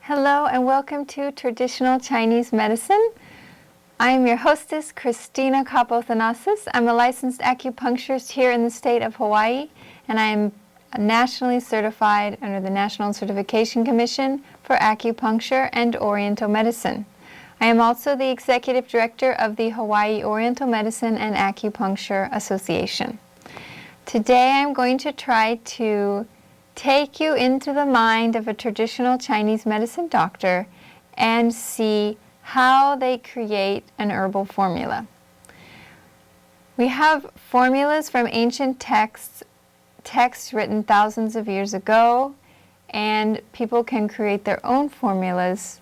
Hello and welcome to Traditional Chinese Medicine. I am your hostess, Christina Kapothanasis. I'm a licensed acupuncturist here in the state of Hawaii, and I am nationally certified under the National Certification Commission for Acupuncture and Oriental Medicine. I am also the Executive Director of the Hawaii Oriental Medicine and Acupuncture Association. Today I'm going to try to take you into the mind of a traditional Chinese medicine doctor and see how they create an herbal formula. We have formulas from ancient texts written thousands of years ago, and people can create their own formulas,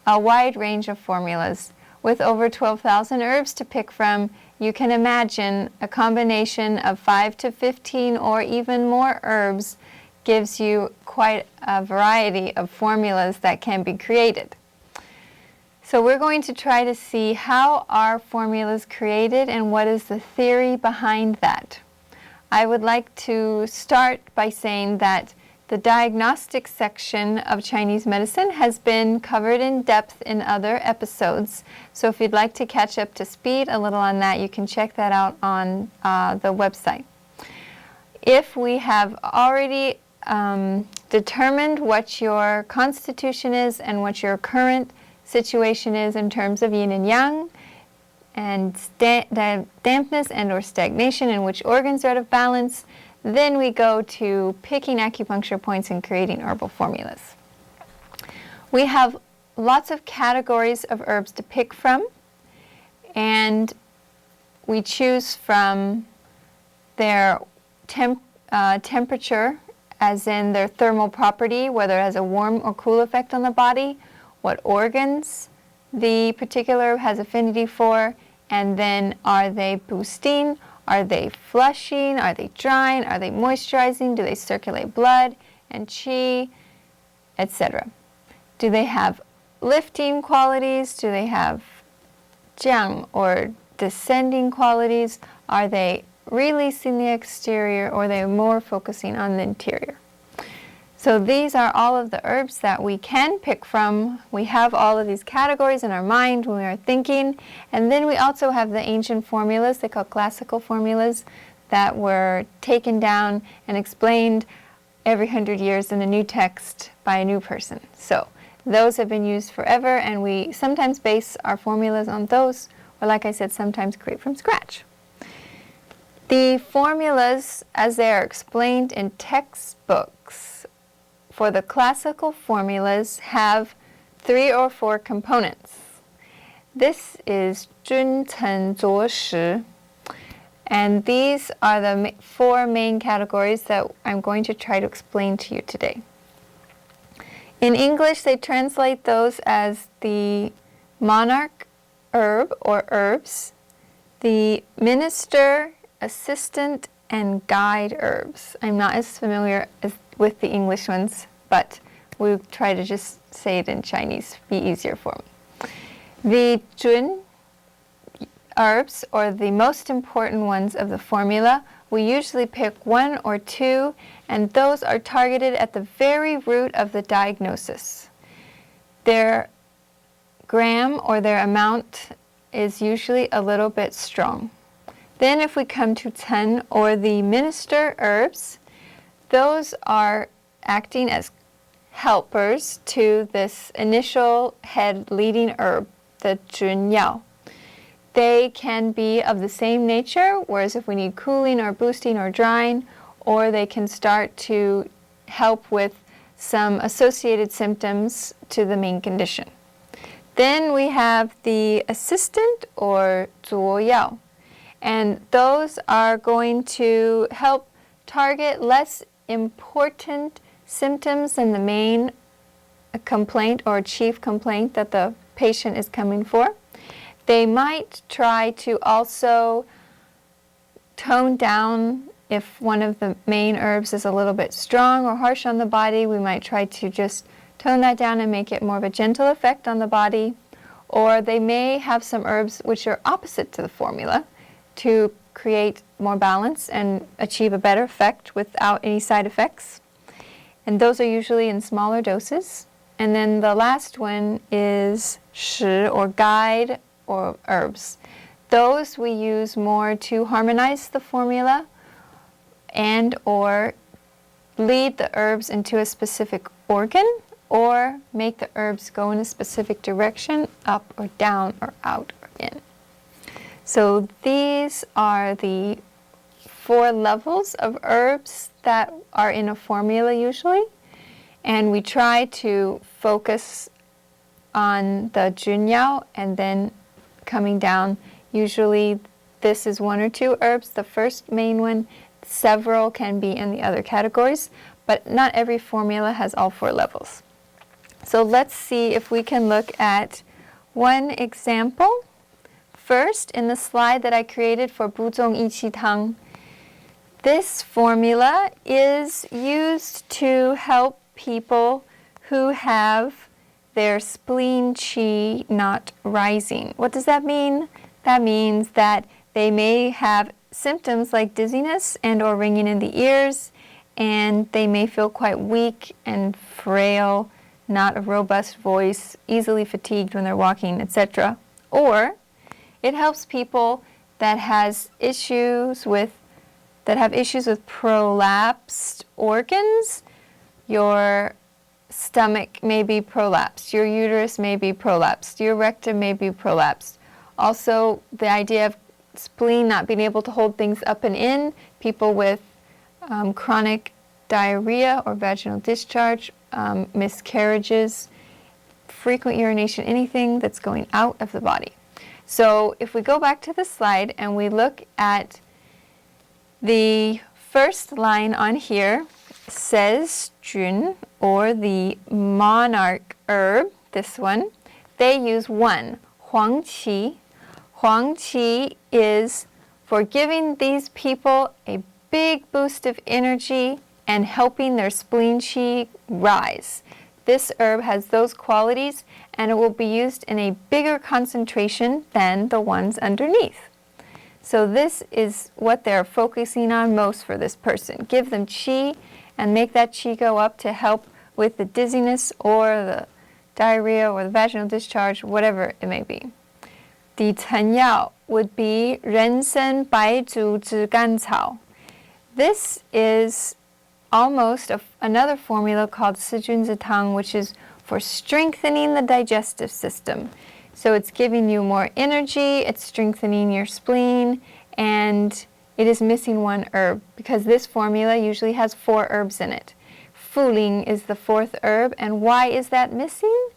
a wide range of formulas. With over 12,000 herbs to pick from, you can imagine a combination of 5 to 15 or even more herbs gives you quite a variety of formulas that can be created. So we're going to try to see how are formulas created and what is the theory behind that. I would like to start by saying that the diagnostic section of Chinese medicine has been covered in depth in other episodes. So if you'd like to catch up to speed a little on that, you can check that out on the website. If we have already determined what your constitution is and what your current situation is in terms of yin and yang and dampness and or stagnation and which organs are out of balance, then we go to picking acupuncture points and creating herbal formulas. We have lots of categories of herbs to pick from, and we choose from their temperature, as in their thermal property, whether it has a warm or cool effect on the body, what organs the particular herb has affinity for, and then are they boosting, are they flushing, are they drying, are they moisturizing, do they circulate blood and qi, etc. Do they have lifting qualities, do they have jiang or descending qualities, are they releasing the exterior, or they're more focusing on the interior. So these are all of the herbs that we can pick from. We have all of these categories in our mind when we are thinking, and then we also have the ancient formulas, they call classical formulas, that were taken down and explained every 100 years in a new text by a new person. So those have been used forever, and we sometimes base our formulas on those, or like I said, sometimes create from scratch. The formulas, as they are explained in textbooks, for the classical formulas have 3 or 4 components. This is 君臣佐食, and these are the 4 main categories that I'm going to try to explain to you today. In English, they translate those as the monarch herb or herbs, the minister, assistant, and guide herbs. I'm not as familiar with the English ones, but we'll try to just say it in Chinese, be easier for me. The Jun herbs, or the most important ones of the formula, we usually pick 1 or 2, and those are targeted at the very root of the diagnosis. Their gram, or their amount, is usually a little bit strong. Then if we come to 10, or the minister herbs, those are acting as helpers to this initial head leading herb, the junyao. They can be of the same nature, whereas if we need cooling or boosting or drying, or they can start to help with some associated symptoms to the main condition. Then we have the assistant, or zuoyao. And those are going to help target less important symptoms than the main complaint or chief complaint that the patient is coming for. They might try to also tone down if one of the main herbs is a little bit strong or harsh on the body. We might try to just tone that down and make it more of a gentle effect on the body. Or they may have some herbs which are opposite to the formula, to create more balance and achieve a better effect without any side effects. And those are usually in smaller doses. And then the last one is 食 or guide or herbs. Those we use more to harmonize the formula and or lead the herbs into a specific organ or make the herbs go in a specific direction, up or down or out or in. So these are the 4 levels of herbs that are in a formula usually. And we try to focus on the junyao and then coming down. Usually this is 1 or 2 herbs, the first main one. Several can be in the other categories, but not every formula has all 4 levels. So let's see if we can look at one example. First, in the slide that I created for Buzong Iqi Tang, this formula is used to help people who have their spleen qi not rising. What does that mean? That means that they may have symptoms like dizziness and or ringing in the ears, and they may feel quite weak and frail, not a robust voice, easily fatigued when they're walking, etc. Or it helps people that have issues with prolapsed organs. Your stomach may be prolapsed, your uterus may be prolapsed, your rectum may be prolapsed. Also, the idea of spleen not being able to hold things up and in, people with chronic diarrhea or vaginal discharge, miscarriages, frequent urination, anything that's going out of the body. So if we go back to the slide and we look at the first line on here, says Jun, or the monarch herb, this one, they use 1, Huang Qi. Huang Qi is for giving these people a big boost of energy and helping their spleen qi rise. This herb has those qualities and it will be used in a bigger concentration than the ones underneath. So this is what they're focusing on most for this person. Give them qi and make that qi go up to help with the dizziness or the diarrhea or the vaginal discharge, whatever it may be. The Canyao would be 人参白术之甘草. This is almost another formula called 四君子汤, which is for strengthening the digestive system. So it's giving you more energy, it's strengthening your spleen, and it is missing 1 herb because this formula usually has 4 herbs in it. Fuling is the 4th herb, and why is that missing?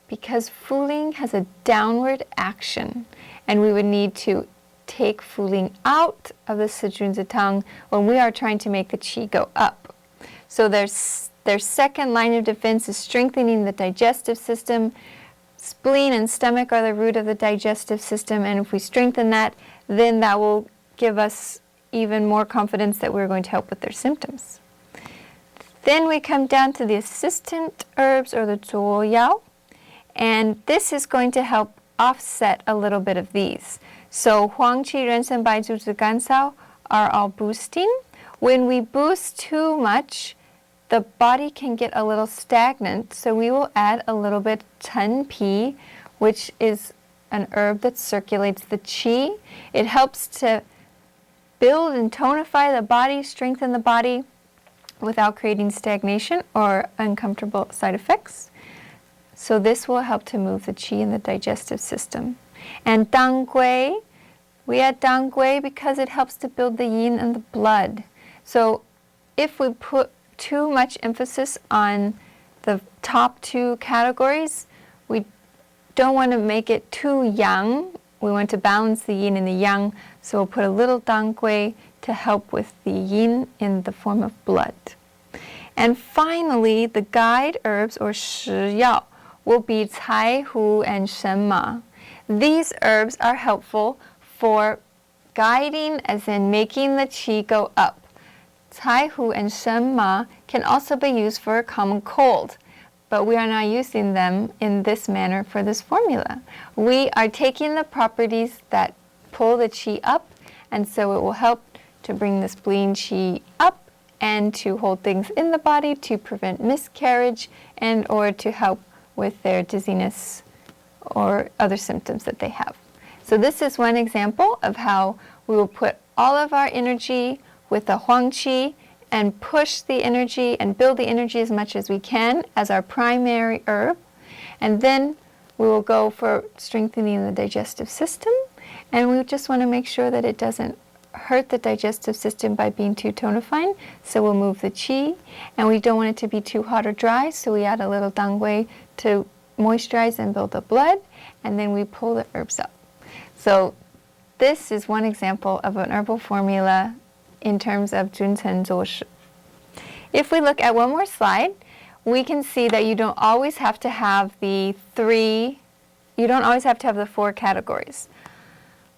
Because fuling has a downward action, and we would need to take fuling out of the 四君子汤 when we are trying to make the qi go up. So their second line of defense is strengthening the digestive system. Spleen and stomach are the root of the digestive system, and if we strengthen that, then that will give us even more confidence that we're going to help with their symptoms. Then we come down to the assistant herbs, or the 佐药, and this is going to help offset a little bit of these. So 黄芪、人参、白术之甘草 are all boosting. When we boost too much, the body can get a little stagnant, so we will add a little bit 陈皮, which is an herb that circulates the qi. It helps to build and tonify the body, strengthen the body without creating stagnation or uncomfortable side effects. So this will help to move the qi in the digestive system. And dang gui, we add dang gui because it helps to build the yin and the blood. So if we put too much emphasis on the top 2 categories, we don't want to make it too yang. We want to balance the yin and the yang, so we'll put a little dang gui to help with the yin in the form of blood. And finally, the guide herbs, or 食药, will be cai hu and shen ma. These herbs are helpful for guiding, as in making the qi go up. Cai hu and shen ma can also be used for a common cold, but we are not using them in this manner for this formula. We are taking the properties that pull the qi up, and so it will help to bring the spleen qi up and to hold things in the body to prevent miscarriage and or to help with their dizziness or other symptoms that they have. So this is one example of how we will put all of our energy with the Huang Qi and push the energy and build the energy as much as we can as our primary herb. And then we will go for strengthening the digestive system. And we just want to make sure that it doesn't hurt the digestive system by being too tonifying. So we'll move the qi. And we don't want it to be too hot or dry. So we add a little dangui to moisturize and build the blood. And then we pull the herbs up. So this is one example of an herbal formula in terms of Junchen Zuoshi. If we look at one more slide, we can see that you don't always have to have the four categories.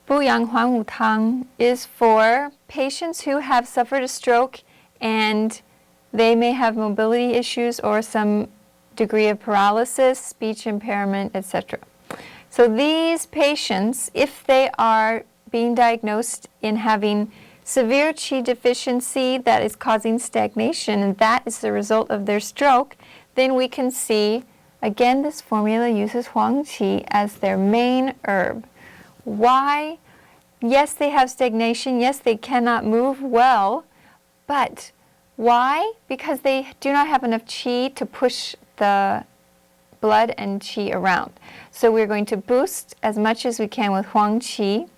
Buyang Huangwu Tang is for patients who have suffered a stroke and they may have mobility issues or some degree of paralysis, speech impairment, etc. So these patients, if they are being diagnosed in having severe qi deficiency that is causing stagnation, and that is the result of their stroke, then we can see, again, this formula uses Huang Qi as their main herb. Why? Yes, they have stagnation. Yes, they cannot move well. But why? Because they do not have enough qi to push the blood and qi around. So we're going to boost as much as we can with Huang Qi.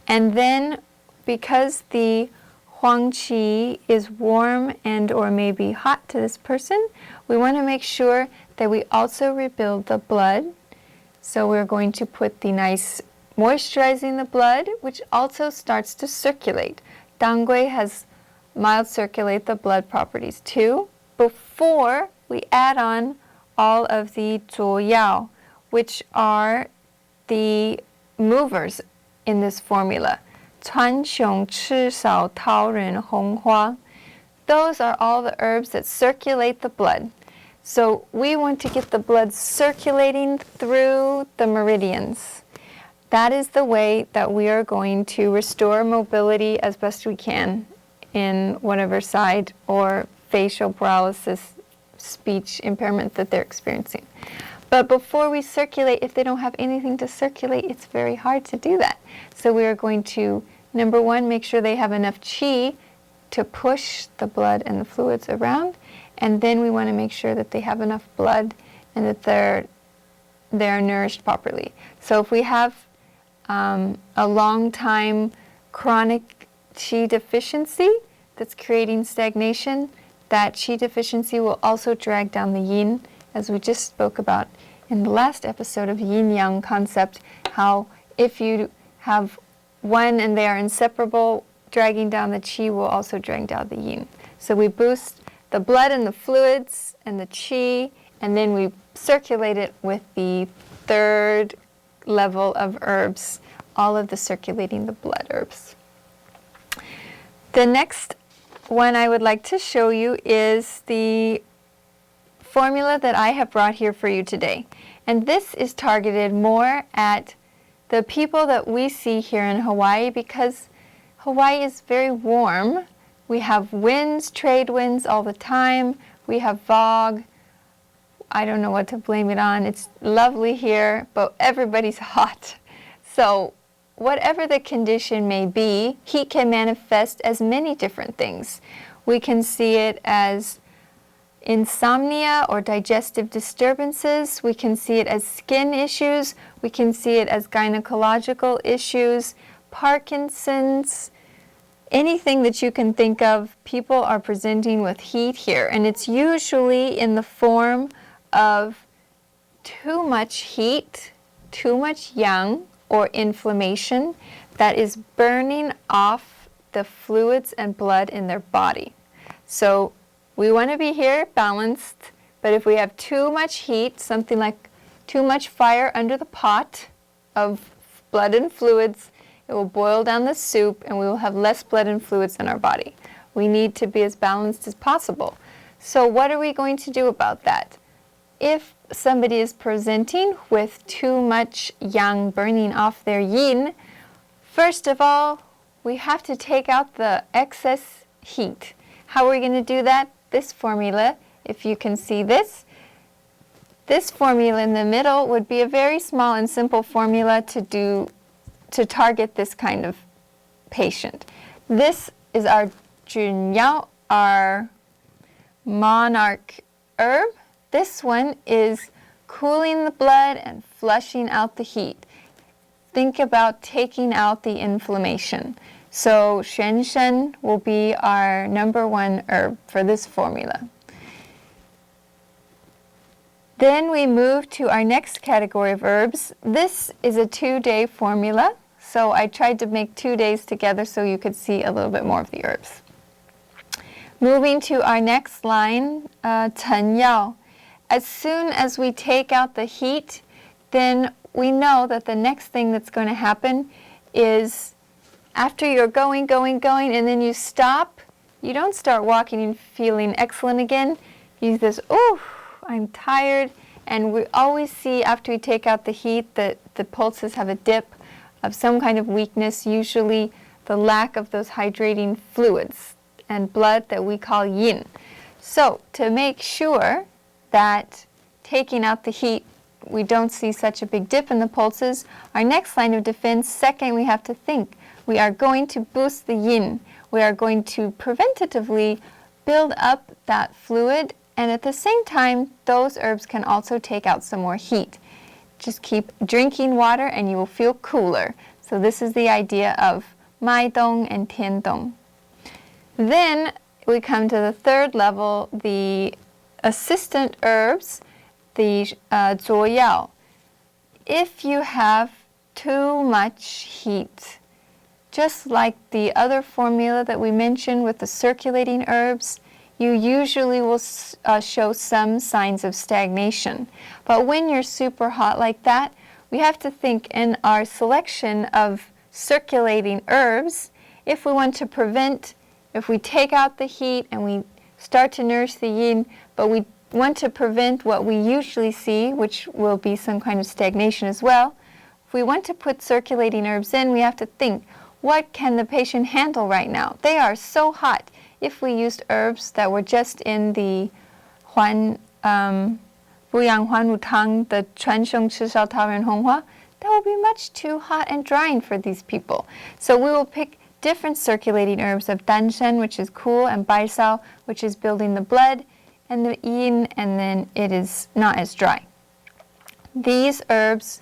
And then because the Huang Qi is warm and or maybe hot to this person, we want to make sure that we also rebuild the blood. So we're going to put the nice moisturizing the blood, which also starts to circulate. Dangui has mild circulate the blood properties too, before we add on all of the zuo yao, which are the movers in this formula. 川芎、赤芍、桃仁、红花. Those are all the herbs that circulate the blood. So we want to get the blood circulating through the meridians. That is the way that we are going to restore mobility as best we can in whatever side or facial paralysis, speech impairment that they're experiencing. But before we circulate, if they don't have anything to circulate, it's very hard to do that. So we are going to, number one, make sure they have enough qi to push the blood and the fluids around. And then we want to make sure that they have enough blood and that they're nourished properly. So if we have a long time chronic qi deficiency that's creating stagnation, that qi deficiency will also drag down the yin, as we just spoke about in the last episode of yin-yang concept, how if you have one and they are inseparable, dragging down the qi will also drag down the yin. So we boost the blood and the fluids and the qi, and then we circulate it with the third level of herbs, all of the circulating the blood herbs. The next one I would like to show you is the formula that I have brought here for you today. And this is targeted more at the people that we see here in Hawaii, because Hawaii is very warm. We have winds, trade winds all the time. We have fog. I don't know what to blame it on. It's lovely here, but everybody's hot. So whatever the condition may be, heat can manifest as many different things. We can see it as insomnia or digestive disturbances. We can see it as skin issues. We can see it as gynecological issues, Parkinson's, anything that you can think of. People are presenting with heat here, and it's usually in the form of too much heat, too much yang, or inflammation that is burning off the fluids and blood in their body. So we want to be here balanced, but if we have too much heat, something like too much fire under the pot of blood and fluids, it will boil down the soup and we will have less blood and fluids in our body. We need to be as balanced as possible. So what are we going to do about that? If somebody is presenting with too much yang burning off their yin, first of all, we have to take out the excess heat. How are we going to do that? This formula, if you can see this, This formula in the middle would be a very small and simple formula to target this kind of patient. This is our Junyao, our monarch herb. This one is cooling the blood and flushing out the heat. Think about taking out the inflammation. So xuanshen will be our #1 herb for this formula. Then we move to our next category of herbs. This is a 2-day formula. So I tried to make 2 days together so you could see a little bit more of the herbs. Moving to our next line, Chen Yao. As soon as we take out the heat, then we know that the next thing that's going to happen is after you're going, and then you stop, you don't start walking and feeling excellent again. You this, oh, I'm tired. And we always see after we take out the heat that the pulses have a dip of some kind of weakness, usually the lack of those hydrating fluids and blood that we call yin. So to make sure that taking out the heat, we don't see such a big dip in the pulses, our next line of defense, second, we have to think. We are going to boost the yin. We are going to preventatively build up that fluid, and at the same time, those herbs can also take out some more heat. Just keep drinking water and you will feel cooler. So this is the idea of Mai Dong and Tian Dong. Then we come to the third level, the assistant herbs, the Zuo Yao. If you have too much heat, just like the other formula that we mentioned with the circulating herbs, you usually will show some signs of stagnation. But when you're super hot like that, we have to think in our selection of circulating herbs, if we want to prevent, if we take out the heat and we start to nourish the yin, but we want to prevent what we usually see, which will be some kind of stagnation as well, if we want to put circulating herbs in, we have to think, what can the patient handle right now? They are so hot. If we used herbs that were just in the Wu Yang Huan Wu Tang, the Chuan Sheng Chi Shao Tao Ren Hong Hua, that will be much too hot and drying for these people. So we will pick different circulating herbs of Danshen, which is cool, and Baisao, which is building the blood, and the yin, and then it is not as dry. These herbs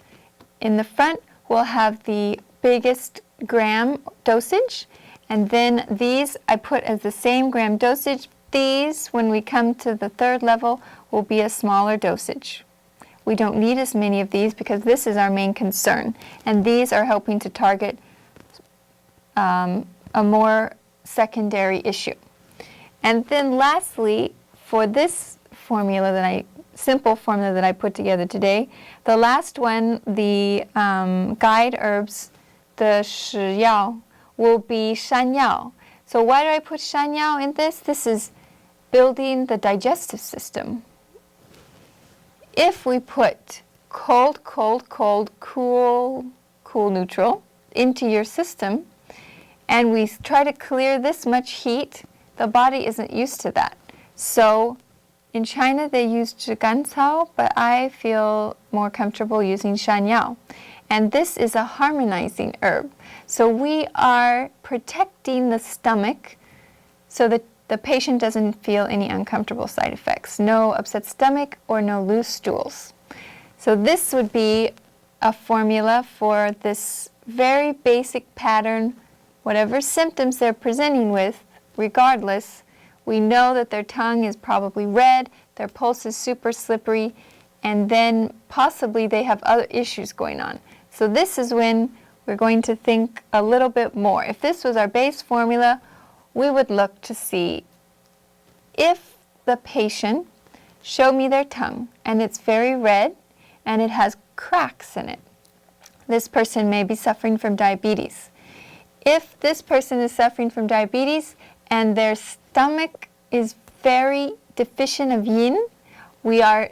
in the front will have the biggest gram dosage, and then these I put as the same gram dosage. These, when we come to the third level, will be a smaller dosage. We don't need as many of these because this is our main concern, and these are helping to target a more secondary issue. And then lastly, for this formula simple formula that I put together today, the last one, the guide herbs, the Shi Yao, will be Shan Yao. So why do I put Shan Yao in this? This is building the digestive system. If we put cold, cool, neutral into your system, and we try to clear this much heat, the body isn't used to that. So in China, they use zhigancao, but I feel more comfortable using Shan Yao. And this is a harmonizing herb. So we are protecting the stomach so that the patient doesn't feel any uncomfortable side effects. No upset stomach or no loose stools. So this would be a formula for this very basic pattern. Whatever symptoms they're presenting with, regardless, we know that their tongue is probably red, their pulse is super slippery, and then possibly they have other issues going on. So this is when we're going to think a little bit more. If this was our base formula, we would look to see if the patient showed me their tongue and it's very red and it has cracks in it. This person may be suffering from diabetes. If this person is suffering from diabetes and their stomach is very deficient of yin, we are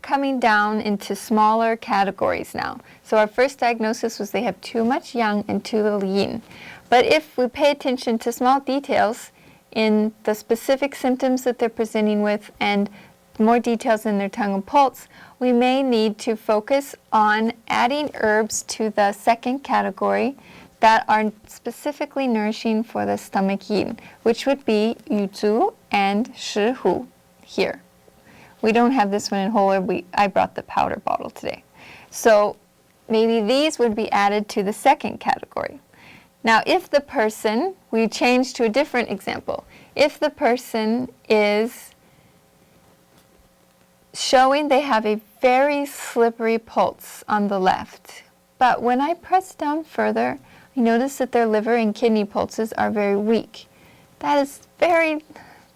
coming down into smaller categories now. So our first diagnosis was they have too much yang and too little yin. But if we pay attention to small details in the specific symptoms that they're presenting with and more details in their tongue and pulse, we may need to focus on adding herbs to the second category that are specifically nourishing for the stomach yin, which would be yuzu and shihu here. We don't have this one in whole, I brought the powder bottle today. So maybe these would be added to the second category. Now, if the person, we change to a different example. If the person is showing they have a very slippery pulse on the left, but when I press down further, I notice that their liver and kidney pulses are very weak. That is very,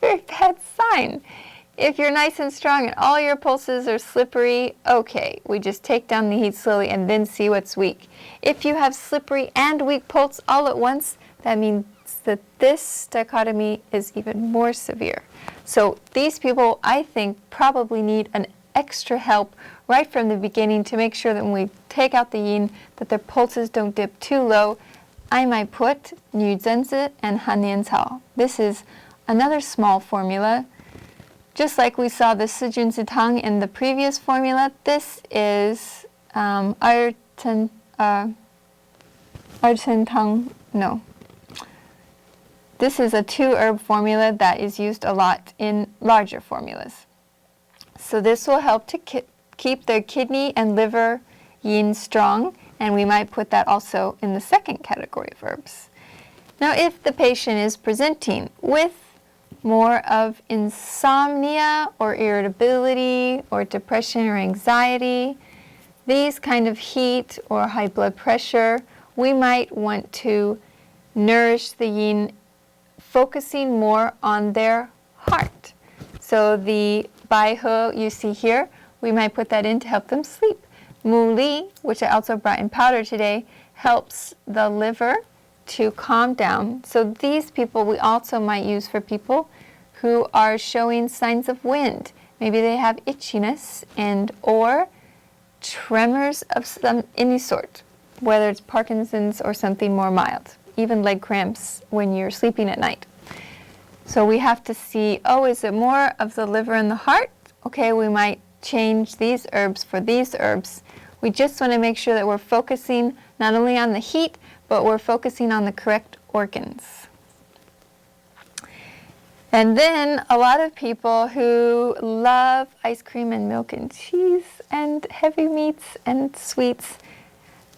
very bad sign. If you're nice and strong and all your pulses are slippery, okay, we just take down the heat slowly and then see what's weak. If you have slippery and weak pulse all at once, that means that this dichotomy is even more severe. So these people, I think, probably need an extra help right from the beginning to make sure that when we take out the yin, that their pulses don't dip too low. I might put Nü Zhenzi and Han Nian Cao. This is another small formula. Just like we saw the Si Jun Si Tang in the previous formula, this is Arten Tang, no. This is a 2-herb formula that is used a lot in larger formulas. So this will help to keep their kidney and liver yin strong, and we might put that also in the second category of herbs. Now, if the patient is presenting with more of insomnia or irritability or depression or anxiety, these kind of heat or high blood pressure, we might want to nourish the yin, focusing more on their heart. So the Bai He you see here, we might put that in to help them sleep. Mu Li, which I also brought in powder today, helps the liver to calm down. So these people we also might use for people who are showing signs of wind. Maybe they have itchiness and or tremors of any sort, whether it's Parkinson's or something more mild, even leg cramps when you're sleeping at night. So we have to see, oh, is it more of the liver and the heart? Okay, we might change these herbs for these herbs. We just want to make sure that we're focusing not only on the heat, but we're focusing on the correct organs. And then a lot of people who love ice cream and milk and cheese and heavy meats and sweets,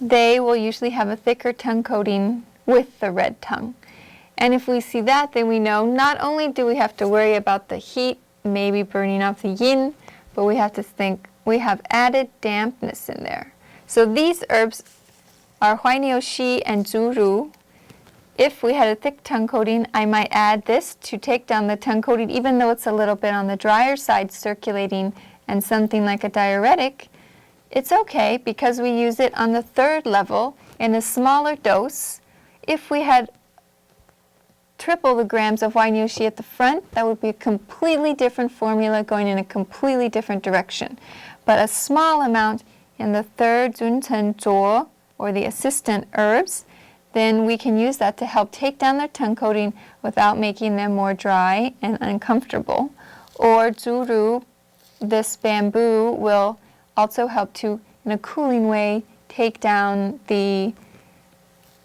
they will usually have a thicker tongue coating with the red tongue. And if we see that, then we know not only do we have to worry about the heat, maybe burning off the yin, but we have to think we have added dampness in there. So these herbs are Huainiu Shi and Zuru. If we had a thick tongue coating, I might add this to take down the tongue coating, even though it's a little bit on the drier side circulating and something like a diuretic. It's okay because we use it on the 3rd level in a smaller dose. If we had triple the grams of Huainiu Shi at the front, that would be a completely different formula going in a completely different direction. But a small amount in the 3rd Zun Chen Zhuo, or the assistant herbs, then we can use that to help take down their tongue coating without making them more dry and uncomfortable. Or Zuru, this bamboo, will also help to, in a cooling way, take down the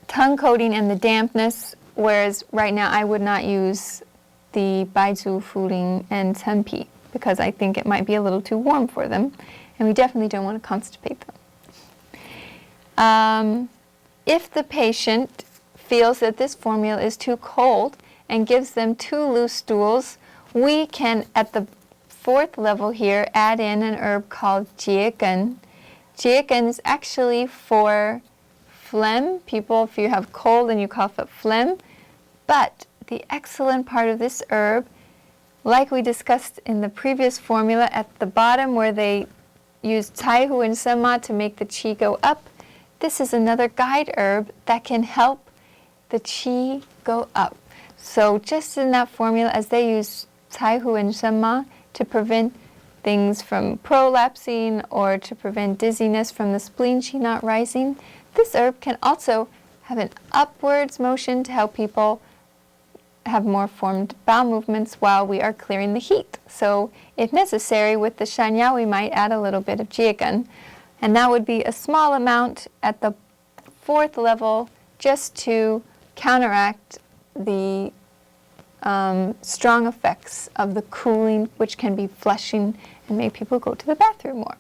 tongue coating and the dampness, whereas right now I would not use the Baizu, Fuling, and Tenpi because I think it might be a little too warm for them, and we definitely don't want to constipate them. If the patient feels that this formula is too cold and gives them too loose stools, we can, at the 4th level here, add in an herb called Jiegen. Jiegen is actually for phlegm. People, if you have cold and you cough up phlegm. But the excellent part of this herb, like we discussed in the previous formula at the bottom where they use Caihu and Sema to make the qi go up, this is another guide herb that can help the qi go up. So just in that formula, as they use Caihu and Sema to prevent things from prolapsing or to prevent dizziness from the spleen qi not rising, this herb can also have an upwards motion to help people have more formed bowel movements while we are clearing the heat. So if necessary, with the shanya, we might add a little bit of jiagan. And that would be a small amount at the 4th level just to counteract the strong effects of the cooling, which can be flushing and make people go to the bathroom more.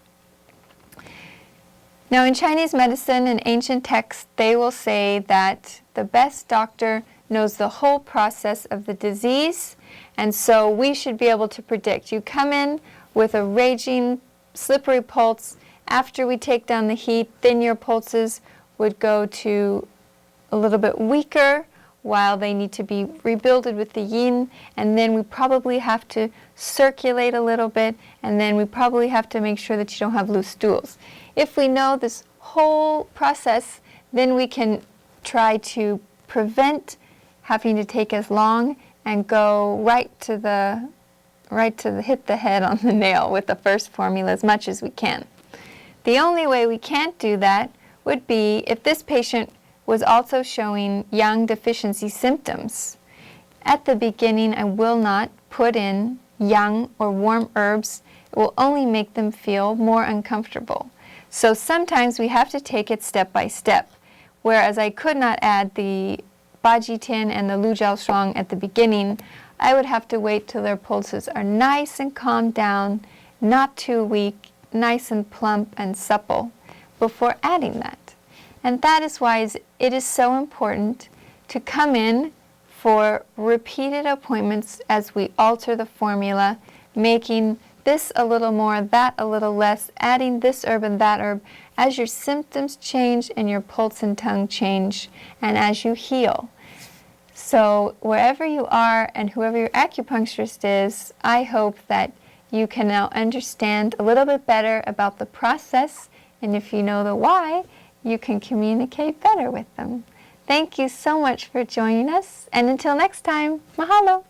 Now, in Chinese medicine and ancient texts, they will say that the best doctor knows the whole process of the disease, and so we should be able to predict. You come in with a raging, slippery pulse. After we take down the heat, then your pulses would go to a little bit weaker while they need to be rebuilded with the yin, and then we probably have to circulate a little bit, and then we probably have to make sure that you don't have loose stools. If we know this whole process, then we can try to prevent having to take as long and go right to hit the head on the nail with the first formula as much as we can. The only way we can't do that would be if this patient was also showing yang deficiency symptoms. At the beginning, I will not put in yang or warm herbs. It will only make them feel more uncomfortable. So sometimes we have to take it step by step, whereas I could not add the Bajitin and the Lu Jiao Shuang at the beginning. I would have to wait till their pulses are nice and calmed down, not too weak, nice and plump and supple before adding that. And that is why it is so important to come in for repeated appointments as we alter the formula, making this a little more, that a little less, adding this herb and that herb as your symptoms change and your pulse and tongue change and as you heal. So wherever you are and whoever your acupuncturist is, I hope that you can now understand a little bit better about the process, and if you know the why, you can communicate better with them. Thank you so much for joining us, and until next time, mahalo!